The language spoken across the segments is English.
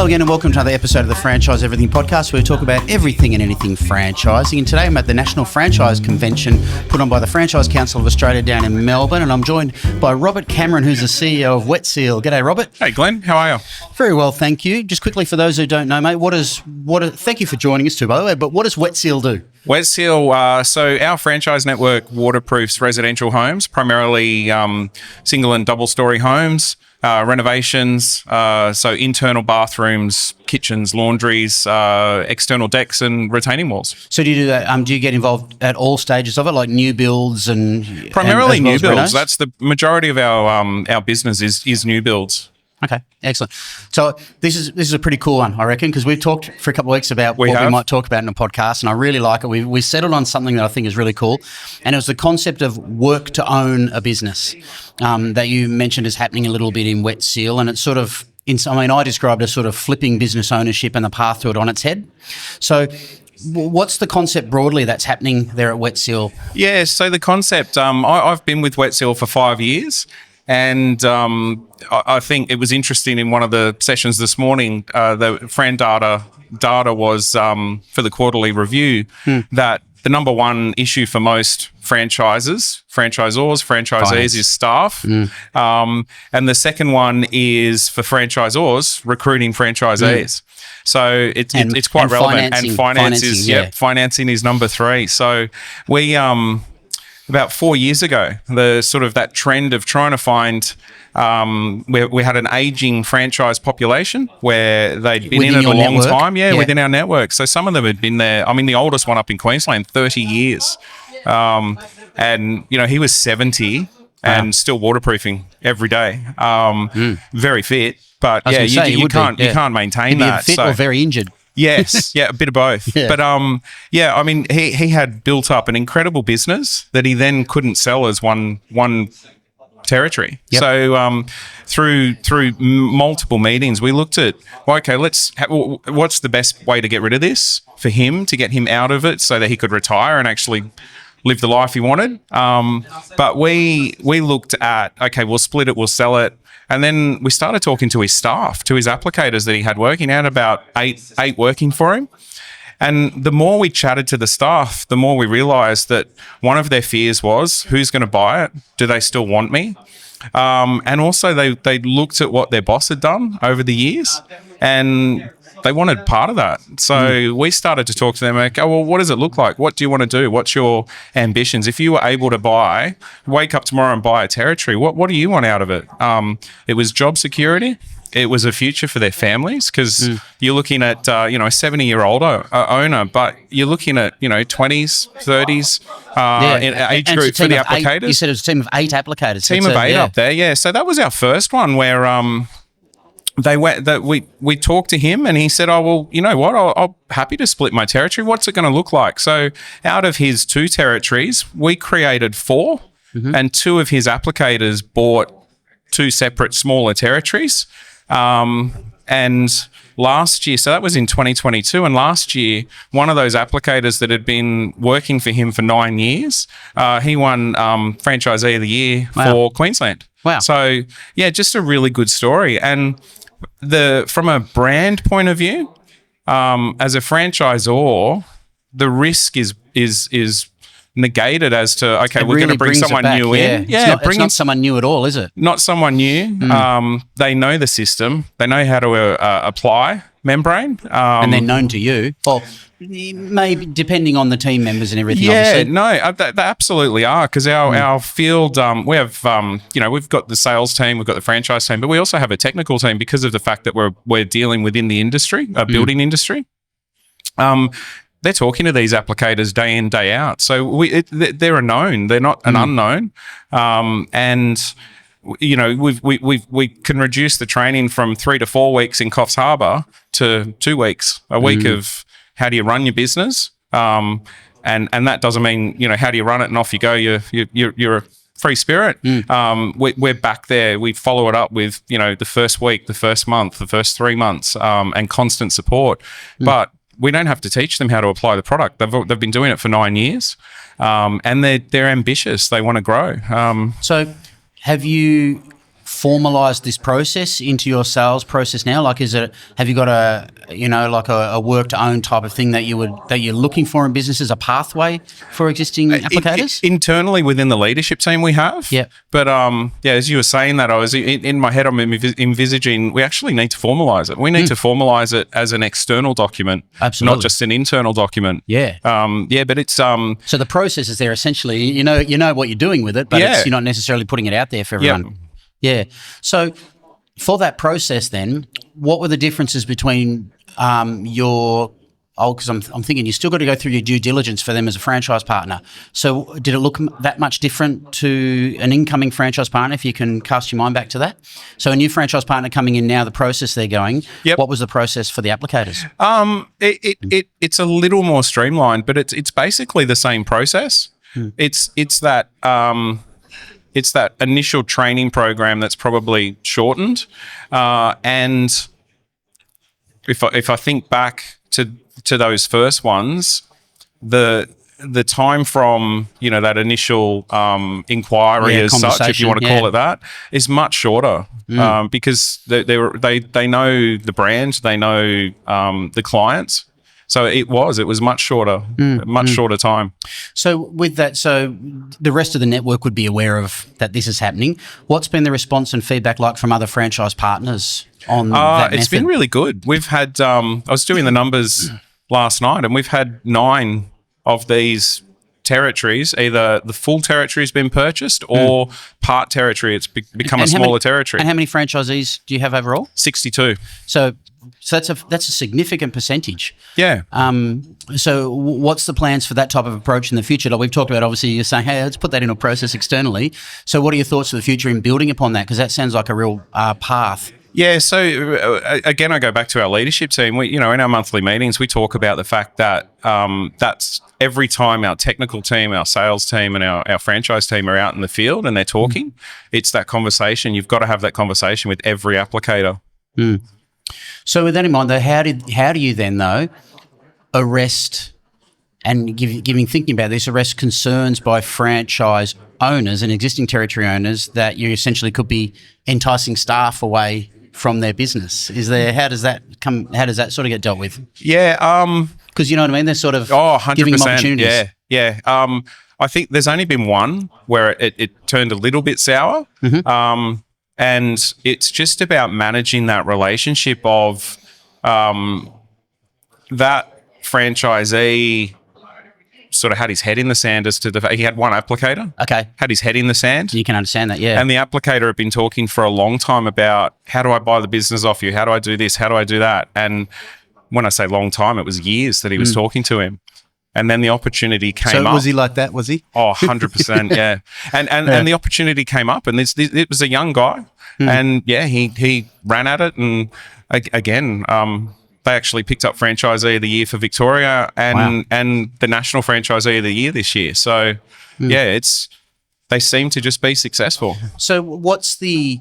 Hello again and welcome to another episode of the Franchise Everything podcast, where we talk about everything and anything franchising. And today I'm at the National Franchise Convention put on by the Franchise Council of Australia down in Melbourne, and I'm joined by Robert Cameron, who's the CEO of Wet Seal. G'day, Robert. Hey, Glenn. How are you? Very well, thank you. Just quickly, for those who don't know, mate, thank you for joining us too, by the way, but what does Wet Seal do? Wet Seal, so our franchise network waterproofs residential homes, primarily single and double-storey homes, renovations, so internal bathrooms, kitchens, laundries, external decks and retaining walls. So do you do that? Do you get involved at all stages of it, like new builds and primarily and new builds? Renos? That's the majority of our business is new builds. Okay, excellent. So this is a pretty cool one, I reckon, because we've talked for a couple of weeks about what we might talk about in a podcast, and I really like it. We settled on something that I think is really cool, and it was the concept of work to own a business that you mentioned is happening a little bit in Wet Seal, and it's sort of, I described it as sort of flipping business ownership and the path to it on its head. So what's the concept broadly that's happening there at Wet Seal? Yeah, so the concept, I've been with Wet Seal for 5 years. And I think it was interesting in one of the sessions this morning, the Fran data was for the quarterly review that the number one issue for most franchisors, franchisees is staff. And the second one is for franchisors, recruiting franchisees. So it's quite relevant. And financing is number three. So we... about 4 years ago, that trend of trying to find, we had an aging franchise population where they'd been in it a long time, within our network. So some of them had been there. I mean, the oldest one up in Queensland, 30 years, and he was 70 and still waterproofing every day. Very fit, but you can't maintain that. Fit or very injured. Yes, a bit of both. But he had built up an incredible business that he then couldn't sell as one territory. So through multiple meetings, we looked at, what's the best way to get rid of this for him, to get him out of it so that he could retire and actually live the life he wanted. But we looked at, we'll split it, we'll sell it. And then we started talking to his staff, to his applicators that he had working. He had about eight working for him. And the more we chatted to the staff, the more we realised that one of their fears was, who's going to buy it? Do they still want me? And also they looked at what their boss had done over the years, and they wanted part of that. So we started to talk to them, what does it look like? What do you want to do? What's your ambitions? If you were able to wake up tomorrow and buy a territory, what do you want out of it? It was job security. It was a future for their families, because you're looking at, a 70-year-old owner, but you're looking at, 20s, 30s in age group for the applicators. You said it was a team of 8 applicators. Team of 8 up there, So that was our first one where... we talked to him and he said, you know what, I'm happy to split my territory. What's it going to look like? So out of his 2 territories, we created 4, and 2 of his applicators bought 2 separate smaller territories. And last year, so that was in 2022, and last year, one of those applicators that had been working for him for 9 years, he won Franchisee of the Year for Queensland. Wow. So, just a really good story. And from a brand point of view, as a franchisor, the risk is negated as to, we're going to bring someone new in. It's not someone new at all, is it? Not someone new. They know the system. They know how to apply membrane. And they're known to you. Well, maybe depending on the team members and everything. Obviously. They absolutely are, because our field, we have, we've got the sales team, we've got the franchise team, but we also have a technical team because of the fact that we're dealing within the industry, building industry. They're talking to these applicators day in, day out. So they're a known, they're not an unknown. And we can reduce the training from 3 to 4 weeks in Coffs Harbour to 2 weeks, a week of how do you run your business, and that doesn't mean how do you run it and off you go. You're a free spirit. We're back there. We follow it up with the first week, the first month, the first 3 months, and constant support. But we don't have to teach them how to apply the product. They've been doing it for 9 years, and they're ambitious. They want to grow. So have you formalized this process into your sales process now? Like, have you got a work to own type of thing that you're looking for in businesses, a pathway for existing applicators? Internally within the leadership team we have. Yeah. But as you were saying that, I was in my head, I'm envisaging we actually need to formalize it. We need to formalize it as an external document, absolutely, not just an internal document. Yeah. But it's so the process is there essentially. You know what you're doing with it, but you're not necessarily putting it out there for everyone. Yeah. So for that process, then, what were the differences between because I'm thinking you still got to go through your due diligence for them as a franchise partner. So did it look that much different to an incoming franchise partner, if you can cast your mind back to that? So a new franchise partner coming in now, the process they're going, what was the process for the applicators? It's a little more streamlined, but it's basically the same process. It's that initial training program that's probably shortened. And if I think back to those first ones, the time from that initial inquiry as such, if you want to call it that, is much shorter because they know the brand, they know the clients. So it was much shorter, shorter time. So with that, the rest of the network would be aware of that this is happening. What's been the response and feedback like from other franchise partners on that It's method? been really good. We've had, I was doing the numbers last night, and we've had 9 of these territories. Either the full territory has been purchased or part territory. It's become a smaller territory. And how many franchisees do you have overall? 62. So that's a significant percentage. Yeah. So what's the plans for that type of approach in the future? Like we've talked about, obviously, you're saying, hey, let's put that in a process externally. So what are your thoughts for the future in building upon that? Because that sounds like a real path. Yeah, so again, I go back to our leadership team. We, in our monthly meetings, we talk about the fact that that's every time our technical team, our sales team, and our franchise team are out in the field and they're talking, it's that conversation. You've got to have that conversation with every applicator. So with that in mind, though, how do you then, though, arrest and thinking about this, arrest concerns by franchise owners and existing territory owners that you essentially could be enticing staff away from their business? How does that sort of get dealt with? Yeah. Because you know what I mean? They're sort of 100%, giving them opportunities. Yeah. I think there's only been one where it turned a little bit sour. And it's just about managing that relationship of that franchisee sort of had his head in the sand as to he had one applicator. Okay. Had his head in the sand. You can understand that, yeah. And the applicator had been talking for a long time about, how do I buy the business off you? How do I do this? How do I do that? And when I say long time, it was years that he was talking to him. And then the opportunity came up. So was he like that, was he? Oh, 100%, yeah. And the opportunity came up, and it was a young guy. And yeah, he ran at it, and again, they actually picked up Franchisee of the Year for Victoria and the National Franchisee of the Year this year. So yeah, they seem to just be successful. So what's the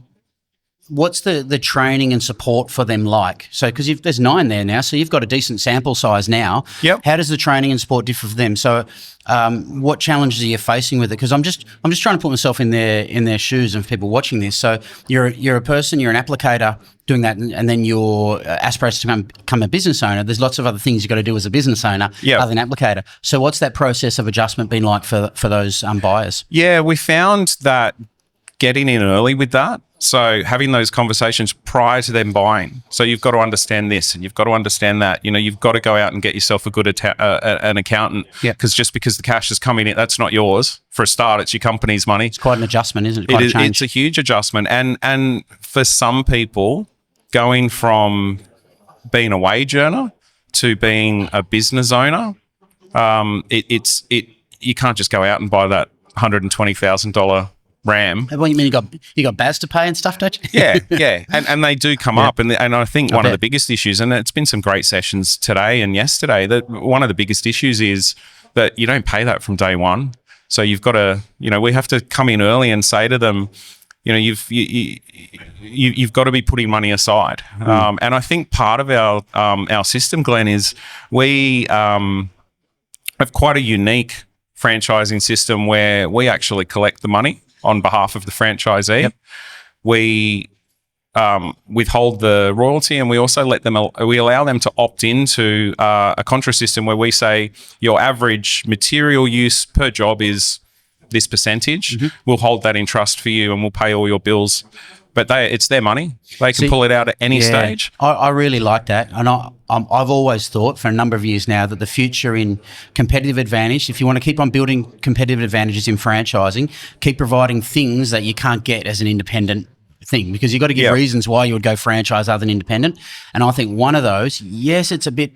training and support for them like? So because there's 9 there now, so you've got a decent sample size now. Yep. How does the training and support differ for them? So what challenges are you facing with it? Because I'm just trying to put myself in their shoes and people watching this. So you're a person, you're an applicator doing that, and then your aspirations to become a business owner. There's lots of other things you've got to do as a business owner other than applicator. So what's that process of adjustment been like for those buyers? Yeah, we found that getting in early with that. So having those conversations prior to them buying. So you've got to understand this and you've got to understand that. You've got to go out and get yourself a good an accountant. Because just because the cash is coming in, that's not yours. For a start, it's your company's money. It's quite an adjustment, isn't it? Quite a change. It's a huge adjustment. And for some people, going from being a wage earner to being a business owner, you can't just go out and buy that $120,000 RAM. What do you mean? You got BAS to pay and stuff, don't you? Yeah. And they do come up. And I think one of the biggest issues, and it's been some great sessions today and yesterday, that one of the biggest issues is that you don't pay that from day one. So you've got to, we have to come in early and say to them, you've got to be putting money aside. And I think part of our system, Glenn, is we have quite a unique franchising system where we actually collect the money on behalf of the franchisee. we withhold the royalty, and we also we allow them to opt into a contra system where we say your average material use per job is this percentage. Mm-hmm. We'll hold that in trust for you, and we'll pay all your bills. But it's their money. They can pull it out at any stage. I really like that. And I've always thought for a number of years now that the future in competitive advantage, if you want to keep on building competitive advantages in franchising, keep providing things that you can't get as an independent thing, because you've got to give reasons why you would go franchise other than independent. And I think one of those, yes, it's a bit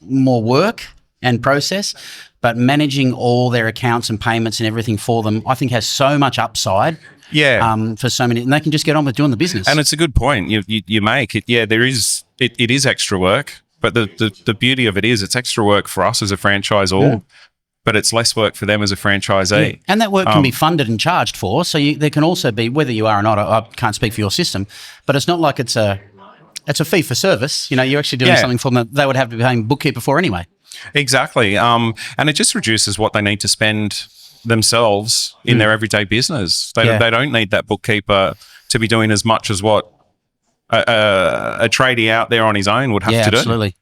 more work and process, but managing all their accounts and payments and everything for them, I think has so much upside. For so many, and they can just get on with doing the business. And it's a good point you make. It is extra work, but the beauty of it is it's extra work for us as a franchisor, but it's less work for them as a franchisee. Yeah. And that work can be funded and charged for. So there can also be, whether you are or not, I can't speak for your system, but it's not like it's a fee for service. You know, you're actually doing something for them that they would have to be paying bookkeeper for anyway. Exactly. And it just reduces what they need to spend themselves in their everyday business. They don't need that bookkeeper to be doing as much as what a tradie out there on his own would have to do. Absolutely.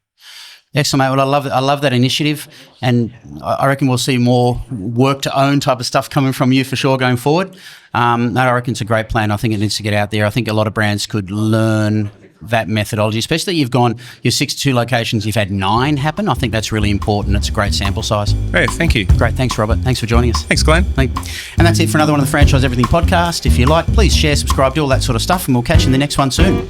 Excellent, mate. Well, I love that initiative, and I reckon we'll see more work to own type of stuff coming from you for sure going forward. I reckon it's a great plan. I think it needs to get out there. I think a lot of brands could learn that methodology, especially that you've gone your 62 locations, you've had 9 happen. I think that's really important. It's a great sample size. Hey, thank you. Great. Thanks, Robert. Thanks for joining us. Thanks, Glenn. And that's it for another one of the Franchise Everything podcast. If you like, please share, subscribe, do all that sort of stuff, and we'll catch you in the next one soon.